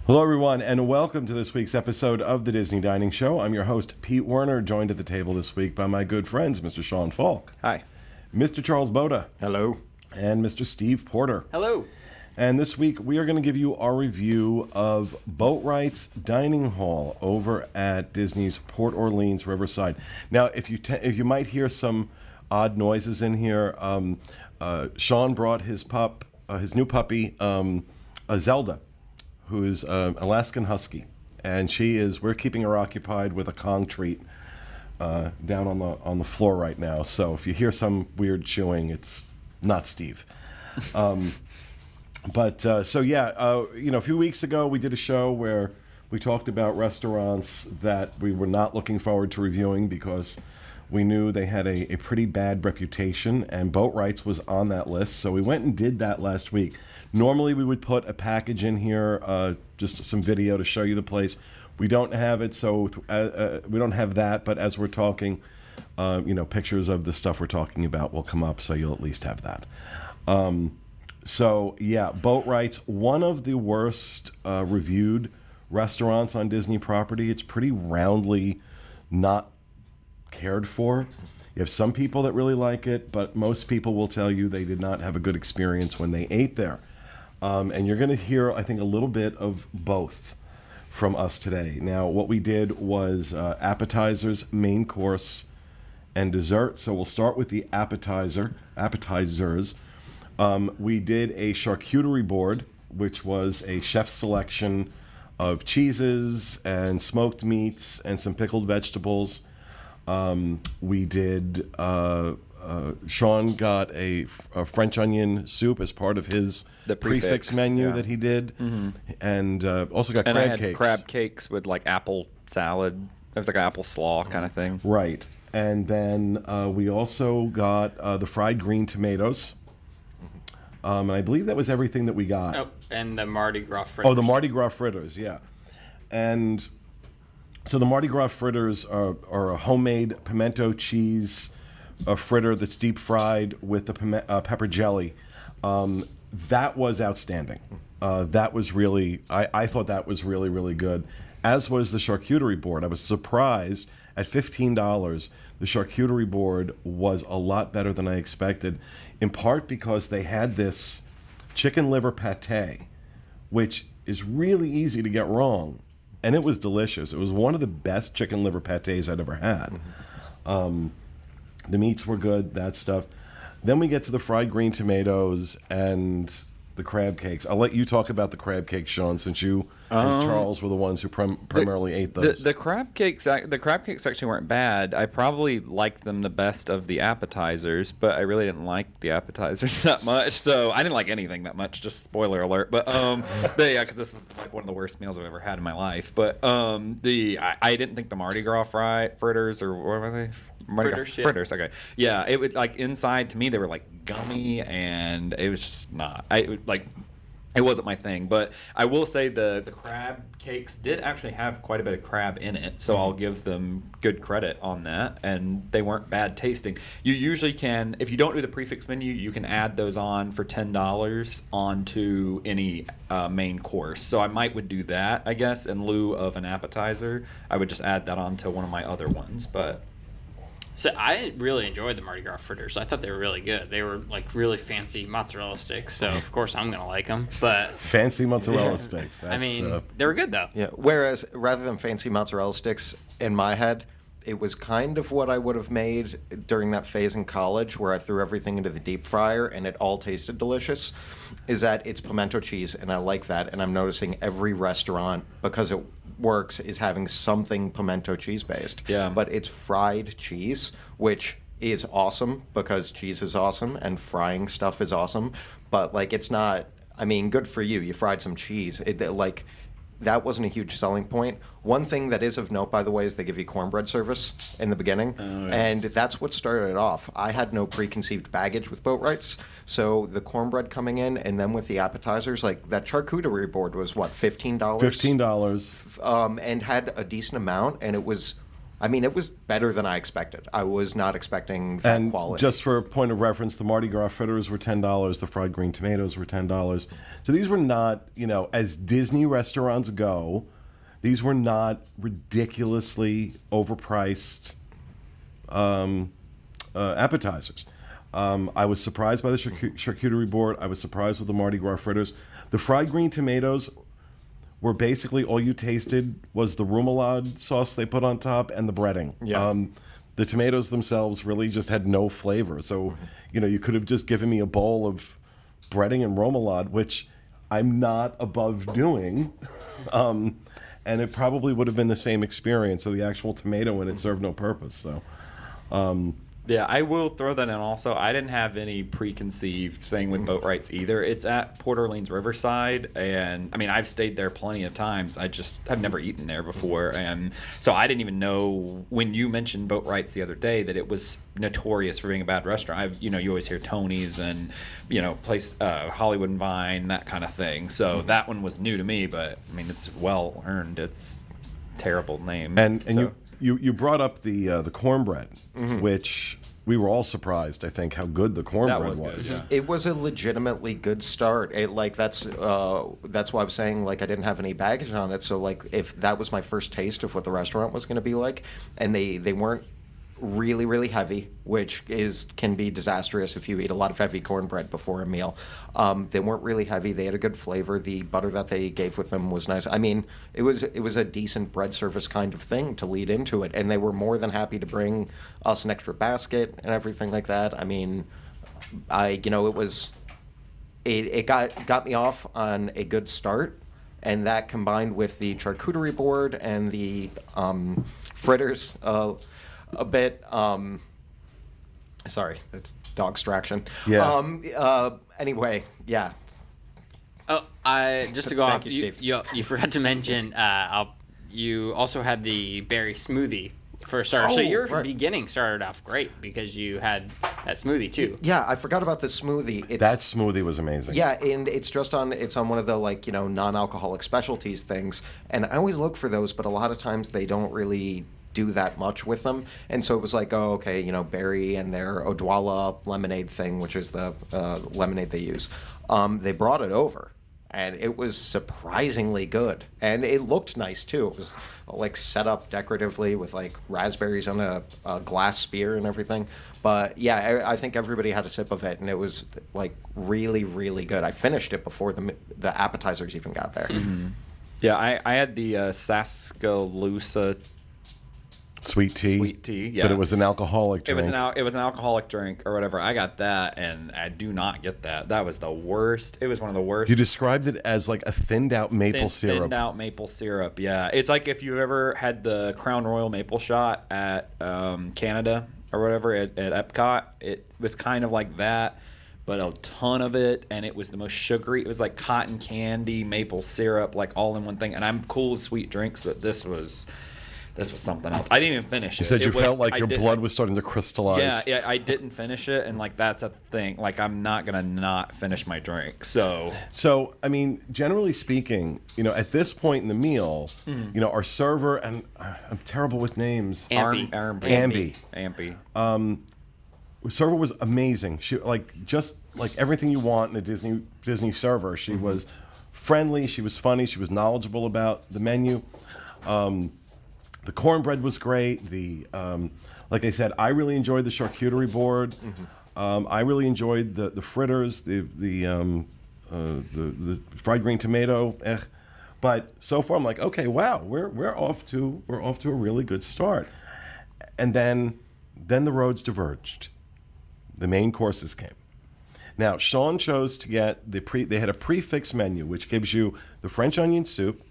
Hello, everyone, and welcome to this week's episode of the Disney Dining Show. I'm your host, Pete Werner, joined at the table this week by my good friends, Mr. Sean Falk. Hi. Mr. Charles Boda. Hello. And Mr. Steve Porter. Hello. And this week, we are going to give you our review of Boatwright's Dining Hall over at Disney's Port Orleans Riverside. Now, if you might hear some odd noises in here, Sean brought his new puppy, Zelda, who's an Alaskan Husky, and we're keeping her occupied with a Kong treat down on the floor right now. So if you hear some weird chewing, it's not Steve. A few weeks ago we did a show where we talked about restaurants that we were not looking forward to reviewing because we knew they had a pretty bad reputation, and Boatwright's was on that list. So we went and did that last week. Normally we would put a package in here, just some video to show you the place. We don't have it, so we don't have that. But as we're talking, pictures of the stuff we're talking about will come up, so you'll at least have that. Boatwright's one of the worst reviewed restaurants on Disney property. It's pretty roundly not cared for. You have some people that really like it, but most people will tell you they did not have a good experience when they ate there. And you're going to hear, I think, a little bit of both from us today. Now, what we did was appetizers, main course, and dessert. So we'll start with the appetizers. We did a charcuterie board, which was a chef's selection of cheeses and smoked meats and some pickled vegetables. We did, Sean got a French onion soup as part of his prefix menu that he did. Mm-hmm. And also got crab cakes. And I had crab cakes with like apple salad. It was like an apple slaw kind of thing. Right. And then we also got the fried green tomatoes. And I believe that was everything that we got. Oh, and the Mardi Gras fritters. Oh, the Mardi Gras fritters, yeah. And so the Mardi Gras fritters are a homemade pimento cheese fritter that's deep fried with the pepper jelly. That was outstanding. That was really, I thought that was really, really good, as was the charcuterie board. I was surprised at $15. The charcuterie board was a lot better than I expected, in part because they had this chicken liver pate, which is really easy to get wrong. And it was delicious. It was one of the best chicken liver pates I'd ever had. Mm-hmm. The meats were good, that stuff. Then we get to the fried green tomatoes and the crab cakes. I'll let you talk about the crab cakes, Sean, since you and Charles were the ones who primarily ate those. The crab cakes actually weren't bad. I probably liked them the best of the appetizers, but I really didn't like the appetizers that much. So I didn't like anything that much. Just spoiler alert. But because this was like one of the worst meals I've ever had in my life. But I didn't think the Mardi Gras fritters, or what were they? Fritters. Okay. Yeah. It would, like, inside, to me they were like gummy, and it was just not. It wasn't my thing. But I will say the crab cakes did actually have quite a bit of crab in it, so I'll give them good credit on that, and they weren't bad tasting. You usually can, if you don't do the prefix menu, you can add those on for $10 onto any main course. So I would do that, I guess, in lieu of an appetizer. I would just add that onto one of my other ones, but... So I really enjoyed the Mardi Gras fritters. I thought they were really good. They were like really fancy mozzarella sticks, so of course I'm gonna like them. But fancy mozzarella sticks. That's, they were good though. Yeah. Whereas rather than fancy mozzarella sticks, in my head, it was kind of what I would have made during that phase in college where I threw everything into the deep fryer and it all tasted delicious. Is that it's pimento cheese, and I like that. And I'm noticing every restaurant, because it works, is having something pimento cheese based. Yeah. But it's fried cheese, which is awesome because cheese is awesome and frying stuff is awesome. But like, it's not, I mean, good for you. You fried some cheese. That wasn't a huge selling point. One thing that is of note, by the way, is they give you cornbread service in the beginning. Oh, yeah. And that's what started it off. I had no preconceived baggage with Boatwright's. So the cornbread coming in, and then with the appetizers, like that charcuterie board was, what, $15? $15. And had a decent amount, and it was I mean, it was better than I expected. I was not expecting that And quality. just for a point of reference, the Mardi Gras fritters were $10. The fried green tomatoes were $10. So these were not, as Disney restaurants go, these were not ridiculously overpriced appetizers. I was surprised by the charcuterie board. I was surprised with the Mardi Gras fritters. The fried green tomatoes were basically all you tasted was the remoulade sauce they put on top and the breading. Yeah. The tomatoes themselves really just had no flavor. So, you could have just given me a bowl of breading and remoulade, which I'm not above doing. And it probably would have been the same experience. So the actual tomato in it served no purpose. So, Yeah, I will throw that in also. I didn't have any preconceived thing with Boatwrights either. It's at Port Orleans Riverside, and I mean, I've stayed there plenty of times. I just have never eaten there before, and so I didn't even know when you mentioned Boatwrights the other day that it was notorious for being a bad restaurant. You always hear Tony's and place Hollywood and Vine, that kind of thing. So that one was new to me, but I mean, it's well earned. It's a terrible name. and so. you brought up the cornbread, which we were all surprised, I think, how good the cornbread was good, yeah. It was a legitimately good start. That's why I was saying I didn't have any baggage on it. So if that was my first taste of what the restaurant was going to be like, and they weren't really, really heavy, which can be disastrous if you eat a lot of heavy cornbread before a meal. They weren't really heavy. They had a good flavor. The butter that they gave with them was nice. I mean, it was a decent bread service kind of thing to lead into it, and they were more than happy to bring us an extra basket and everything like that. I mean, it got me off on a good start, and that combined with the charcuterie board and the fritters a bit. Sorry, it's dog distraction. Yeah. Anyway, yeah. Oh, just to go Thank off, you, Steve. you forgot to mention you also had the berry smoothie for a starter. So Oh, your right. beginning started off great because you had that smoothie too. Yeah, I forgot about the smoothie. That smoothie was amazing. Yeah, and it's on one of the non-alcoholic specialties things, and I always look for those, but a lot of times they don't really do that much with them, and so it was berry and their Odwalla lemonade thing, which is the lemonade they use. They brought it over, and it was surprisingly good, and it looked nice too. It was set up decoratively with raspberries on a glass spear and everything. But yeah, I think everybody had a sip of it, and it was really, really good. I finished it before the appetizers even got there. Mm-hmm. Yeah, I had the Saskalusa Sweet tea. yeah. But it was an alcoholic drink. It was an alcoholic drink or whatever. I got that, and I do not get that. That was the worst. It was one of the worst. You described it as a thinned out maple syrup. Thinned out maple syrup, yeah. It's like if you ever had the Crown Royal maple shot at Canada or whatever at Epcot. It was kind of like that, but a ton of it, and it was the most sugary. It was like cotton candy, maple syrup, all in one thing. And I'm cool with sweet drinks, but this was something else. I didn't even finish it. You said you felt like I your did- blood was starting to crystallize. Yeah, I didn't finish it, and that's a thing. I'm not gonna not finish my drink. So So, I mean, generally speaking, at this point in the meal, our server, and I'm terrible with names. Ambi. Ampy. Server was amazing. She just everything you want in a Disney server. She was friendly. She was funny. She was knowledgeable about the menu. The cornbread was great. Like I said, I really enjoyed the charcuterie board. I really enjoyed the fritters, the fried green tomato. But so far, I'm like, okay, wow, we're off to a really good start. And then the roads diverged. The main courses came. Now, Sean chose to get they had a prefix menu, which gives you the French onion soup,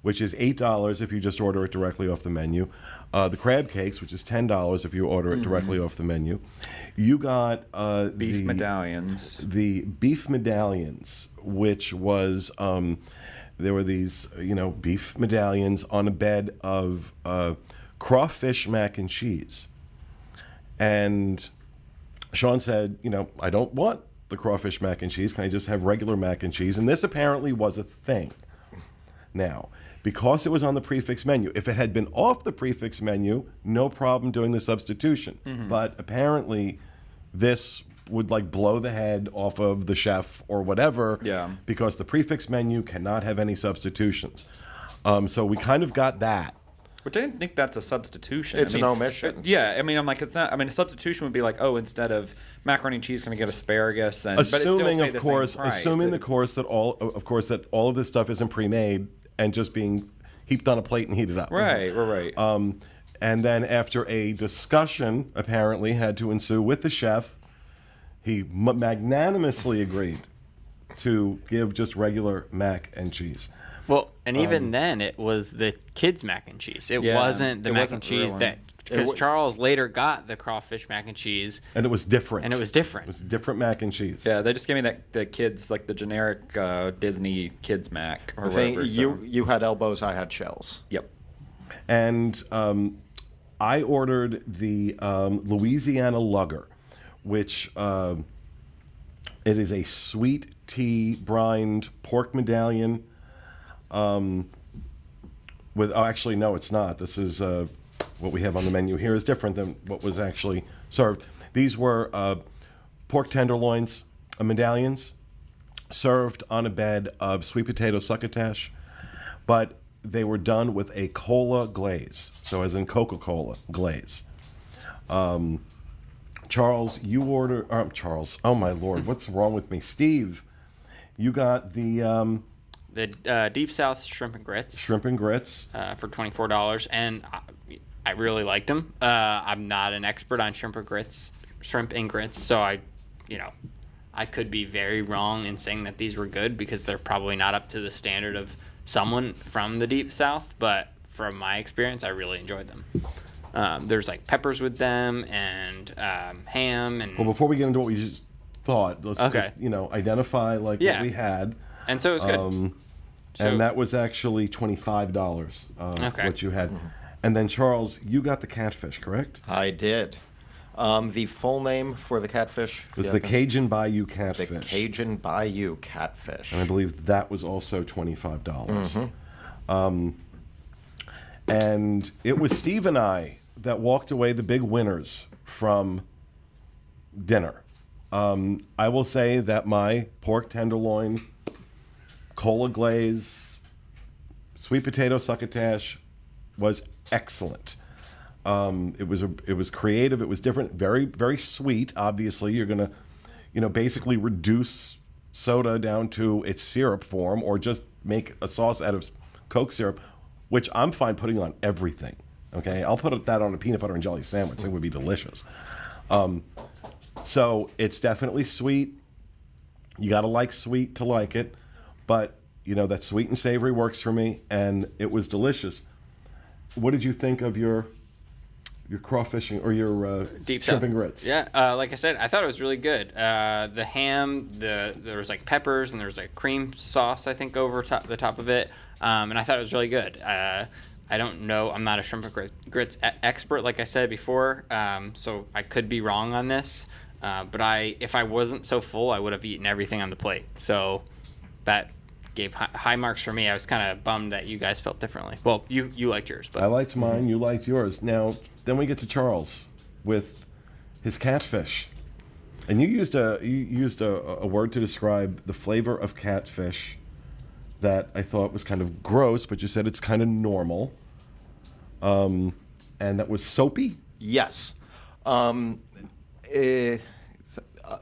which is $8 if you just order it directly off the menu. The crab cakes, which is $10 if you order it directly off the menu. You got Beef medallions. The beef medallions, which was there were these beef medallions on a bed of crawfish mac and cheese. And Sean said, I don't want the crawfish mac and cheese. Can I just have regular mac and cheese? And this apparently was a thing. Now, because it was on the prefix menu. If it had been off the prefix menu, no problem doing the substitution. But apparently this would like blow the head off of the chef or whatever, because the prefix menu cannot have any substitutions. So we kind of got that. Which I didn't think that's a substitution. It's an omission. Yeah, I mean, I'm like, it's not. I mean, a substitution would be like, oh, instead of macaroni and cheese, can I get asparagus? And Assuming, but it's still of course, that all of this stuff isn't pre-made and just being heaped on a plate and heated up. Right. And then after a discussion, apparently, had to ensue with the chef, he magnanimously agreed to give just regular mac and cheese. Well, and even then, it was the kids' mac and cheese. It wasn't the mac and cheese that... Because Charles later got the crawfish mac and cheese. And it was different. And it was different. It was different mac and cheese. Yeah, they just gave me the kids, like the generic Disney kids mac or whatever. You had elbows, I had shells. Yep. And I ordered the Louisiana Lugger, which it is a sweet tea brined pork medallion. Actually, no, it's not. This is what we have on the menu here is different than what was actually served. These were pork tenderloins, medallions, served on a bed of sweet potato succotash, but they were done with a cola glaze, so as in Coca-Cola glaze. Charles, you order. Charles, oh my Lord, what's wrong with me? Steve, you got the Deep South shrimp and grits. Shrimp and grits for $24, and I really liked them. I'm not an expert on shrimp and grits, so I could be very wrong in saying that these were good because they're probably not up to the standard of someone from the Deep South. But from my experience, I really enjoyed them. There's like peppers with them and ham and. Well, before we get into what we just thought, let's just identify what we had. And so it was good. And that was actually $25. What you had. And then Charles, you got the catfish, correct? I did. The full name for the catfish was the Cajun Bayou Catfish. The Cajun Bayou Catfish. And I believe that was also $25. And it was Steve and I that walked away the big winners from dinner. I will say that my pork tenderloin, cola glaze, sweet potato succotash was excellent. It was creative. It was different. Very, very sweet. Obviously, you're gonna, basically reduce soda down to its syrup form, or just make a sauce out of Coke syrup, which I'm fine putting on everything. Okay, I'll put that on a peanut butter and jelly sandwich. It would be delicious. So it's definitely sweet. You gotta like sweet to like it, but that sweet and savory works for me, and it was delicious. What did you think of your crawfish or your Deep shrimp South. and grits? Yeah, like I said, I thought it was really good. The ham, there was like peppers and there was like cream sauce, I think, over the top of it, and I thought it was really good. I don't know. I'm not a shrimp and grits expert, like I said before, so I could be wrong on this. But if I wasn't so full, I would have eaten everything on the plate. So that gave high marks for me. I was kind of bummed that you guys felt differently. Well, you liked yours, but I liked mine. You liked yours. Now, then we get to Charles with his catfish, and you used a word to describe the flavor of catfish that I thought was kind of gross, but you said it's kind of normal, and that was soapy. Yes.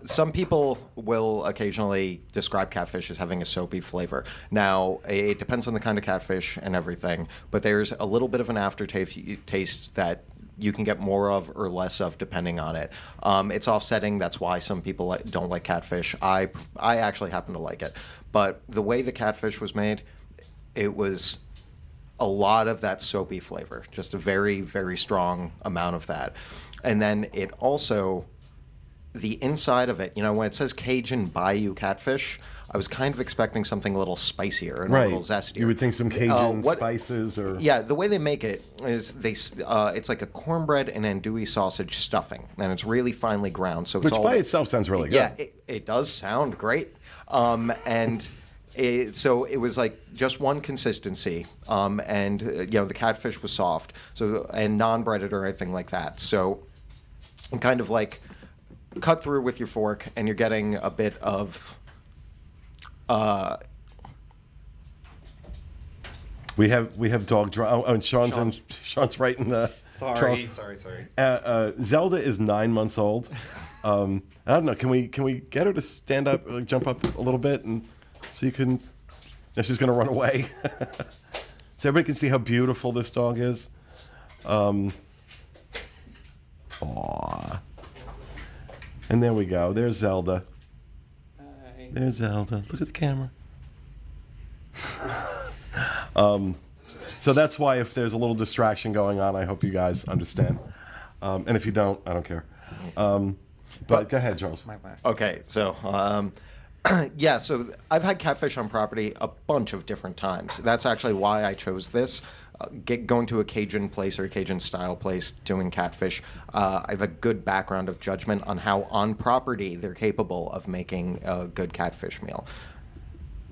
Some people will occasionally describe catfish as having a soapy flavor. Now, it depends on the kind of catfish and everything, but there's a little bit of an aftertaste that you can get more of or less of depending on it. It's offsetting. That's why some people don't like catfish. I actually happen to like it. But the way the catfish was made, it was a lot of that soapy flavor, just a very, very strong amount of that. And then it also... the inside of it, when it says Cajun Bayou Catfish, I was kind of expecting something a little spicier and a little zestier. You would think some Cajun spices or... Yeah, the way they make it is it's like a cornbread and andouille sausage stuffing, and it's really finely ground. So Which by itself sounds really good. Yeah, it does sound great. And So it was like just one consistency, and the catfish was soft, so and non-breaded or anything like that. So kind of like cut through with your fork, and you're getting a bit of. We have dog drama. Oh, and Sean's right in the. Sorry. Zelda is 9 months old. I don't know. Can we get her to stand up, like, jump up a little bit, and so you can? If she's gonna run away, so everybody can see how beautiful this dog is. Aww. And there we go. There's Zelda. Hi. There's Zelda. Look at the camera. So that's why if there's a little distraction going on, I hope you guys understand. And if you don't, I don't care. But go ahead, Charles. My last. Okay, so so I've had catfish on property a bunch of different times. That's actually why I chose this. Going to a Cajun place or a Cajun style place doing catfish, I have a good background of judgment on how on property they're capable of making a good catfish meal.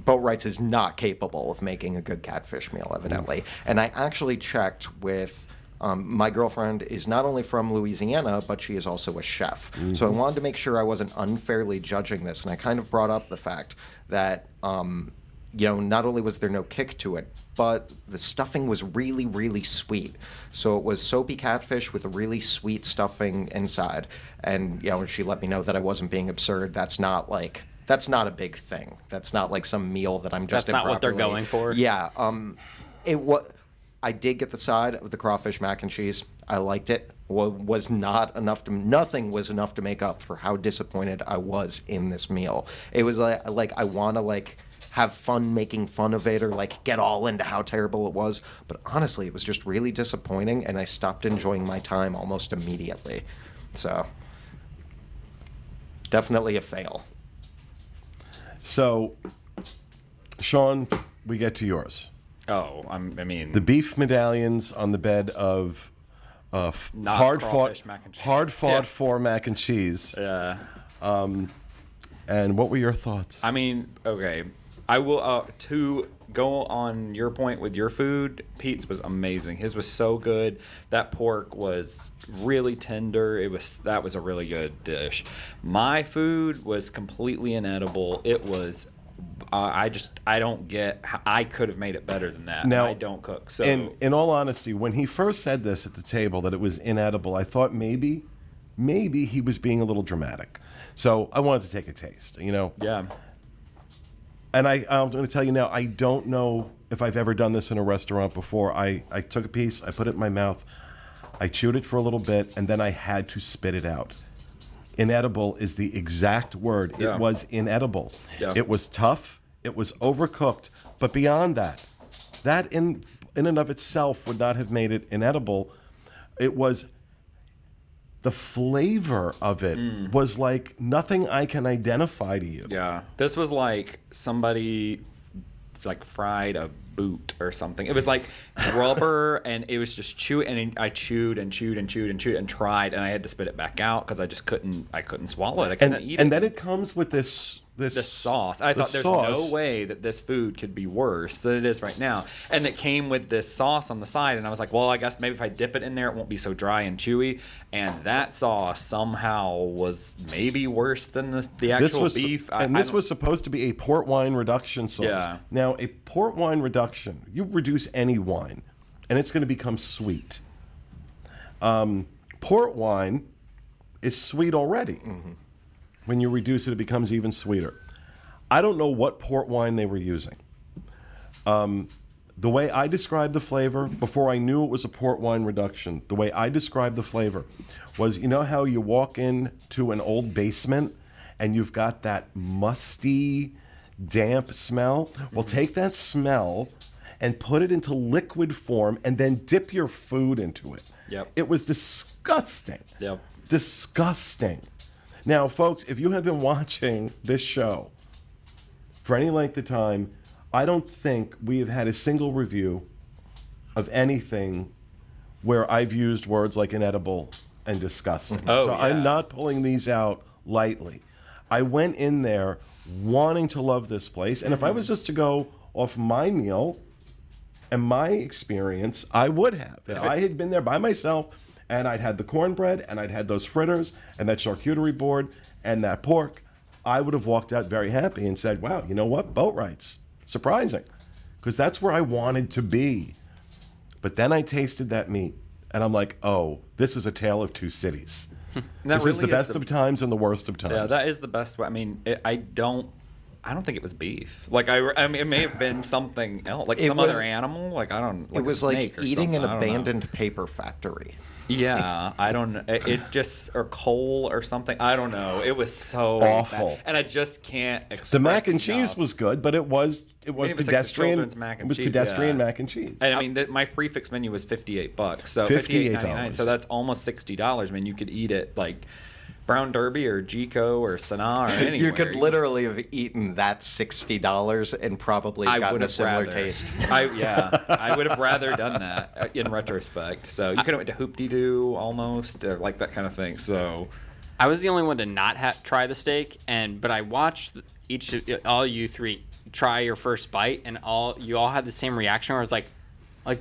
Boatwright's is not capable of making a good catfish meal, evidently. And I actually checked with my girlfriend is not only from Louisiana, but she is also a chef. So I wanted to make sure I wasn't unfairly judging this. And I kind of brought up the fact that, not only was there no kick to it, but the stuffing was really, really sweet. So it was soapy catfish with a really sweet stuffing inside. And, she let me know that I wasn't being absurd. That's not a big thing. That's not like some meal that I'm just. That's not what they're going for. Yeah. I did get the side of the crawfish mac and cheese. I liked it. Was not enough to. Nothing was enough to make up for how disappointed I was in this meal. It was like I want to have fun making fun of it or get all into how terrible it was. But honestly, it was just really disappointing, and I stopped enjoying my time almost immediately. So definitely a fail. So, Sean, we get to yours. Oh, I mean, The beef medallions on the bed of Not hard-fought crawfish mac and cheese. hard-fought for mac and cheese. yeah. And what were your thoughts? I mean, okay. I will to go on your point with your food. Pete's was amazing. His was so good. That pork was really tender. That was a really good dish. My food was completely inedible. It was. I don't get. I could have made it better than that. Now, I don't cook. So in all honesty, when he first said this at the table that it was inedible, I thought maybe he was being a little dramatic. So I wanted to take a taste. yeah. And I'm going to tell you now, I don't know if I've ever done this in a restaurant before. I took a piece, I put it in my mouth, I chewed it for a little bit, and then I had to spit it out. Inedible is the exact word. Yeah. It was inedible. Yeah. It was tough. It was overcooked. But beyond that in and of itself would not have made it inedible. It was... The flavor of it was like nothing I can identify to you. Yeah. This was like somebody fried a boot or something. It was like rubber and it was just chew, and I chewed and chewed and chewed and chewed and tried, and I had to spit it back out because I just couldn't swallow it. I couldn't eat it. And then it comes with this sauce. I thought there's no way that this food could be worse than it is right now. And it came with this sauce on the side, and I was like, well, I guess maybe if I dip it in there, it won't be so dry and chewy. And that sauce somehow was maybe worse than the actual beef. This was supposed to be a port wine reduction sauce. Yeah. Now, a port wine reduction, you reduce any wine, and it's going to become sweet. Port wine is sweet already. Mm-hmm. When you reduce it, it becomes even sweeter. I don't know what port wine they were using. The way I described the flavor, before I knew it was a port wine reduction, the way I described the flavor was, you know how you walk into an old basement and you've got that musty, damp smell? Well, take that smell and put it into liquid form and then dip your food into it. Yep. It was disgusting. Yep. Disgusting. Now, folks, if you have been watching this show for any length of time, I don't think we have had a single review of anything where I've used words like inedible and disgusting. Oh, so yeah. I'm not pulling these out lightly. I went in there wanting to love this place. And if I was just to go off my meal and my experience, I would have. If I had been there by myself and I'd had the cornbread and I'd had those fritters and that charcuterie board and that pork, I would have walked out very happy and said, wow, you know what? Boatwright's surprising. Because that's where I wanted to be. But then I tasted that meat and I'm like, oh, this is a tale of two cities. This is the best of times and the worst of times. Yeah, that is the best way. I mean, I don't think it was beef. Like I mean, it may have been something else, like some other animal. Like I don't. Like it was a like snake or eating something. an abandoned paper factory. Yeah, I don't know. It just or coal or something. I don't know. It was so awful, bad. And I just can't. The mac and cheese was good, but it was pedestrian. Like mac and it was cheese, pedestrian mac and cheese. And I mean, my prefix menu was $58, so $58.99. So that's almost $60. I mean, you could eat it like Brown Derby or Jico or Sanaa or anywhere. You could literally have eaten that $60 and probably gotten a similar taste. I would have rather done that in retrospect. So you could have went to Hoop-Dee-Doo almost, or like that kind of thing. So I was the only one to not try the steak, but I watched all you three try your first bite, and you all had the same reaction where it's like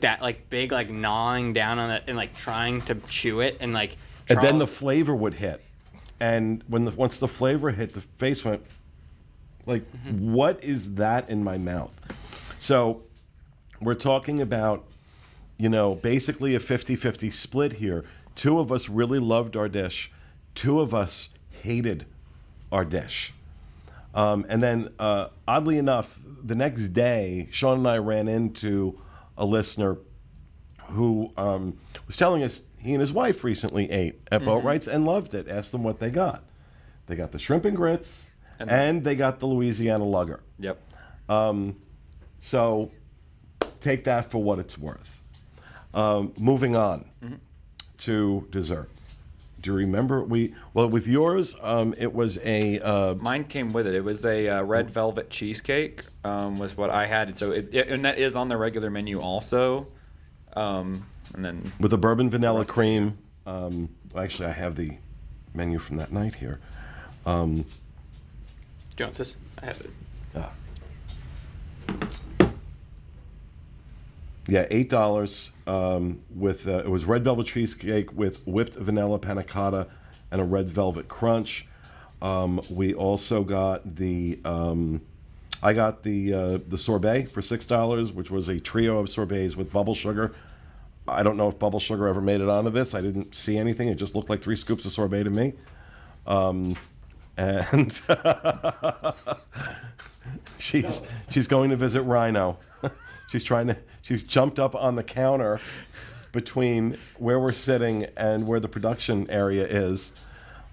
that, like big, like gnawing down on it and like trying to chew it, and like. And then the flavor would hit. And once the flavor hit, the face went like, what is that in my mouth? So we're talking about, basically a 50-50 split here. Two of us really loved our dish. Two of us hated our dish. And then, oddly enough, the next day, Sean and I ran into a listener who was telling us he and his wife recently ate at Boatwright's and loved it. Asked them what they got. They got the shrimp and grits, and they got the Louisiana Lugger. Yep. So take that for what it's worth. Moving on to dessert. Do you remember with yours? It was a mine came with it. It was a red velvet cheesecake. Was what I had. So and that is on the regular menu also. And then with a bourbon vanilla cream. Actually, I have the menu from that night here. Do you want this? I have it. Yeah, $8 with it was red velvet cheesecake with whipped vanilla panna cotta and a red velvet crunch. We also got I got the sorbet for $6, which was a trio of sorbets with bubble sugar. I don't know if bubble sugar ever made it onto this. I didn't see anything. It just looked like 3 scoops of sorbet to me. And she's going to visit Rhino. She's jumped up on the counter between where we're sitting and where the production area is.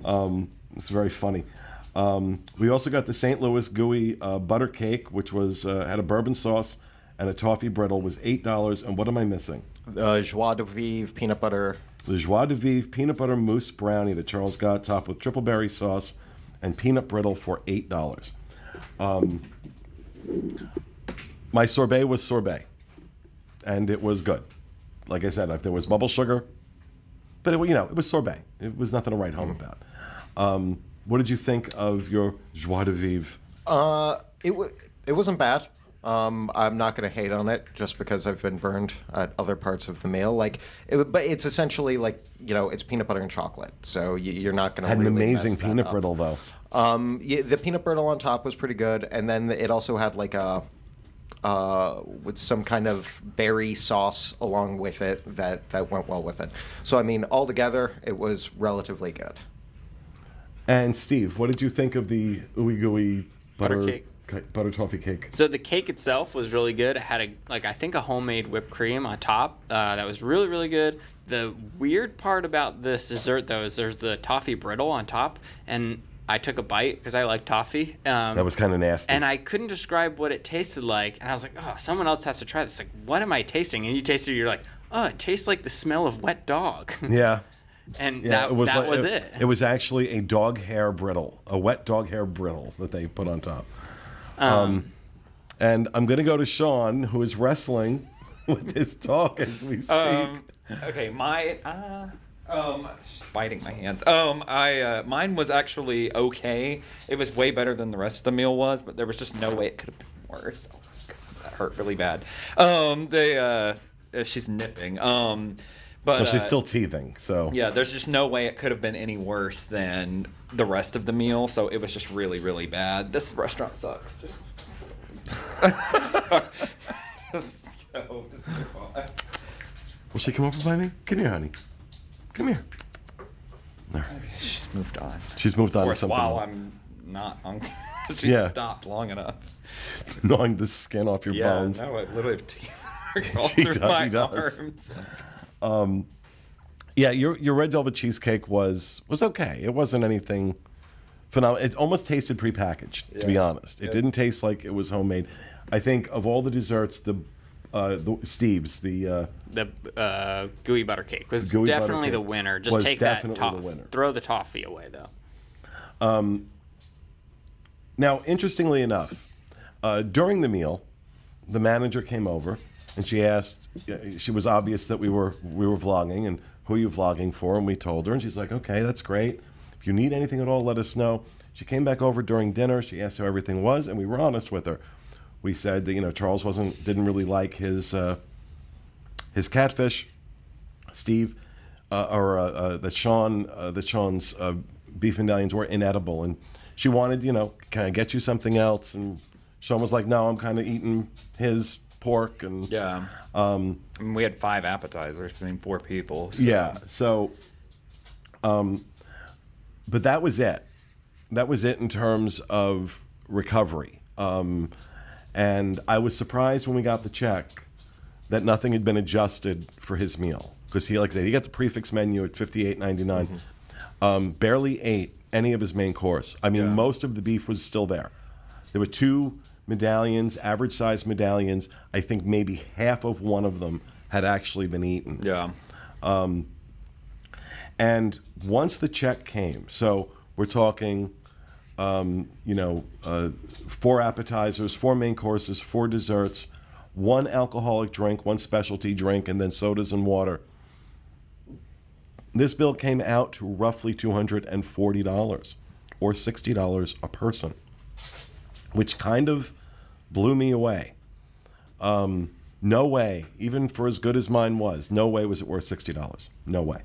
It's very funny. We also got the St. Louis gooey butter cake, which was had a bourbon sauce and a toffee brittle, was $8. And what am I missing? Joie de vivre peanut butter. The Joie de vivre peanut butter mousse brownie that Charles got, topped with triple berry sauce and peanut brittle for $8. My sorbet was sorbet, and it was good. Like I said, there was bubble sugar, but it was sorbet. It was nothing to write home about. What did you think of your Joie de vivre? It wasn't bad. I'm not going to hate on it just because I've been burned at other parts of the meal. But it's essentially it's peanut butter and chocolate, so you're not going to. Had really an amazing mess that peanut up. brittle though. The peanut brittle on top was pretty good, and then it also had with some kind of berry sauce along with it that went well with it. So I mean, altogether, it was relatively good. And Steve, what did you think of the ooey gooey Butter cake. Butter toffee cake? So the cake itself was really good. It had I think a homemade whipped cream on top. That was really, really good. The weird part about this dessert though is there's the toffee brittle on top, and I took a bite because I like toffee. That was kind of nasty. And I couldn't describe what it tasted like, and I was like, oh, someone else has to try this. Like, what am I tasting? And you taste it, you're like, oh, it tastes like the smell of wet dog. Yeah. And Yeah, that was it. It was actually a dog hair brittle, a wet dog hair brittle that they put on top. And I'm going to go to Sean, who is wrestling with his dog as we speak. Okay, Just biting my hands. Mine was actually okay. It was way better than the rest of the meal was, but there was just no way it could have been worse. Oh my God, that hurt really bad. She's nipping. But Well, she's still teething, so. yeah, there's just no way it could have been any worse than the rest of the meal. So it was just really, really bad. This restaurant sucks. Sorry. Will she come over by me? Come here, honey. Come here. There. She's moved on. She's moved on to something. While else. I'm not on. She's Yeah. stopped long enough. Gnawing the skin off your bones. No, I literally have teeth marks all She through does- my he does. arms. Yeah, your red velvet cheesecake was okay. It wasn't anything phenomenal. It almost tasted prepackaged, to be Yeah. honest. It didn't taste like it was homemade. I think of all the desserts, the Steve's, the gooey butter cake was Gooey butter definitely cake the winner. Just was take that definitely toff. the winner. Throw the toffee away though. Now, interestingly enough, during the meal, the manager came over and she asked. She was obvious that we were vlogging, and who are you vlogging for? And we told her, and she's like, "Okay, that's great. If you need anything at all, let us know." She came back over during dinner. She asked how everything was, and we were honest with her. We said that Charles didn't really like his catfish. Steve, that Sean's beef medallions were inedible, and she wanted, can I get you something else? And Sean was like, no, I'm kind of eating his pork, and Yeah. I mean, we had 5 appetizers between 4 people. So. yeah. So, but that was it. That was it in terms of recovery. And I was surprised when we got the check that nothing had been adjusted for his meal, because he, like I said, he got the prefix menu at $58.99. Barely ate any of his main course. I mean, most of the beef was still there. There were 2 medallions, average size medallions. I think maybe half of one of them had actually been eaten. Yeah. And once the check came, so we're talking, 4 appetizers, 4 main courses, 4 desserts, 1 alcoholic drink, 1 specialty drink, and then sodas and water. This bill came out to roughly $240 or $60 a person, which kind of blew me away. No way, even for as good as mine was, no way was it worth $60. No way.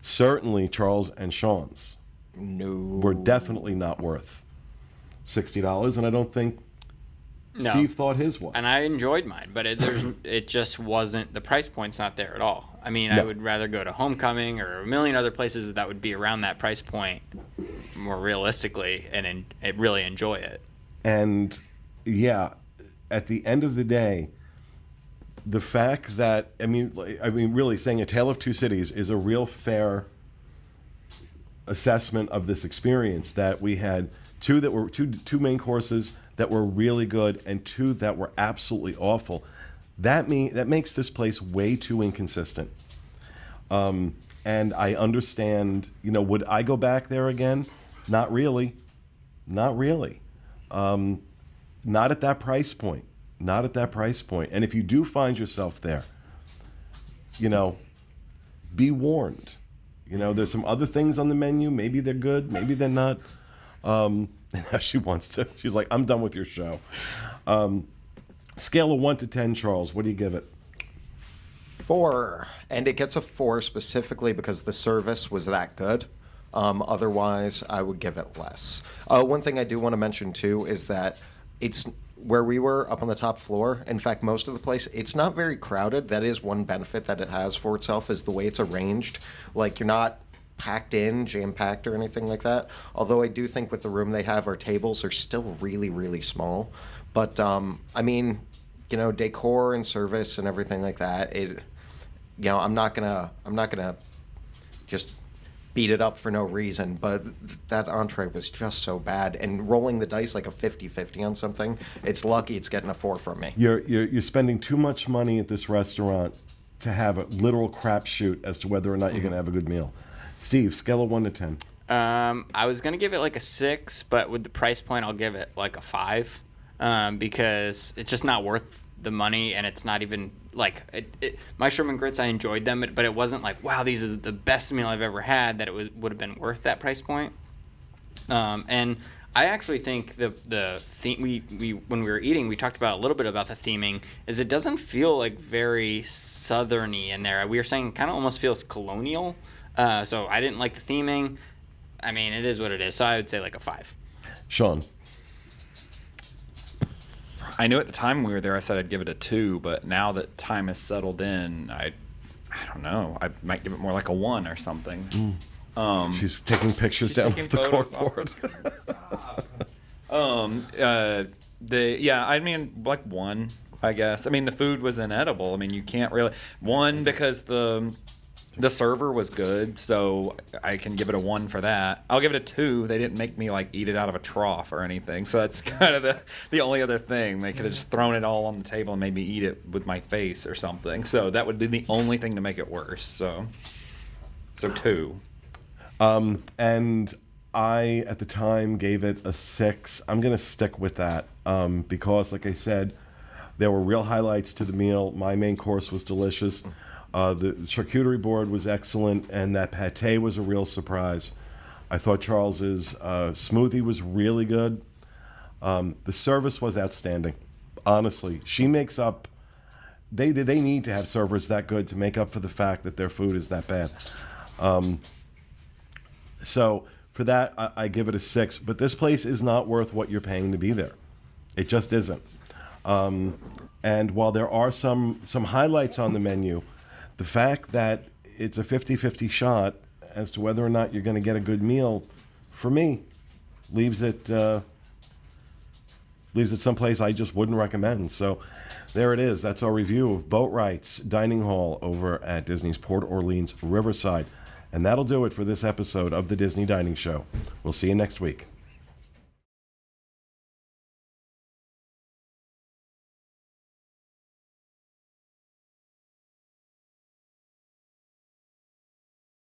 Certainly Charles and Sean's were definitely not worth $60, and I don't think No. Steve thought his was. And I enjoyed mine, but it just wasn't, the price point's not there at all. I mean, I No. would rather go to Homecoming or a million other places that would be around that price point more realistically and really enjoy it. And yeah, at the end of the day, the fact that really saying A Tale of Two Cities is a real fair assessment of this experience, that we had two main courses that were really good and 2 that were absolutely awful. That makes this place way too inconsistent. And I understand, would I go back there again? Not really. Not really. Not at that price point. Not at that price point. And if you do find yourself there, be warned. There's some other things on the menu. Maybe they're good. Maybe they're not. And now she wants to. She's like, I'm done with your show. Scale of 1 to 10, Charles. What do you give it? 4, and it gets a 4 specifically because the service was that good. Otherwise, I would give it less. One thing I do want to mention too is that it's where we were up on the top floor. In fact, most of the place, it's not very crowded. That is one benefit that it has for itself, is the way it's arranged. Like, you're not packed in, jam-packed or anything like that. Although I do think with the room they have, our tables are still really, really small. But, I mean, decor and service and everything like that, I'm not gonna just beat it up for no reason, but that entree was just so bad. And rolling the dice like a 50-50 on something, it's lucky it's getting a 4 from me. You're spending too much money at this restaurant to have a literal crapshoot as to whether or not you're going to have a good meal. Steve, scale of 1 to 10. I was going to give it like a 6, but with the price point, I'll give it like a 5 because it's just not worth the money, and it's not even like my shrimp and grits. I enjoyed them, but it wasn't like, wow, these are the best meal I've ever had. That would have been worth that price point. And I actually think the theme we when we were eating, we talked about a little bit about the theming. Is it doesn't feel like very southerny in there. We were saying it kind of almost feels colonial. So I didn't like the theming. I mean, it is what it is. So I would say like a 5. Sean. I knew at the time we were there, I said I'd give it a 2, but now that time has settled in, I don't know. I might give it more like a 1 or something. She's taking pictures down taking of the photos corkboard. I mean, like 1, I guess. I mean, the food was inedible. I mean, you can't really 1 because the server was good, so I can give it a 1 for that. I'll give it a 2. They didn't make me like eat it out of a trough or anything, so that's kind of the only other thing. They could have just thrown it all on the table and made me eat it with my face or something. So that would be the only thing to make it worse. So 2. And I, at the time, gave it a 6. I'm going to stick with that because, like I said, there were real highlights to the meal. My main course was delicious. The charcuterie board was excellent, and that pate was a real surprise. I thought Charles's smoothie was really good. The service was outstanding. Honestly, she makes up. They need to have servers that good to make up for the fact that their food is that bad. So for that, I give it a 6. But this place is not worth what you're paying to be there. It just isn't. And while there are some highlights on the menu, the fact that it's a 50-50 shot as to whether or not you're going to get a good meal, for me, leaves it someplace I just wouldn't recommend. So there it is. That's our review of Boatwright's Dining Hall over at Disney's Port Orleans Riverside. And that'll do it for this episode of the Disney Dining Show. We'll see you next week.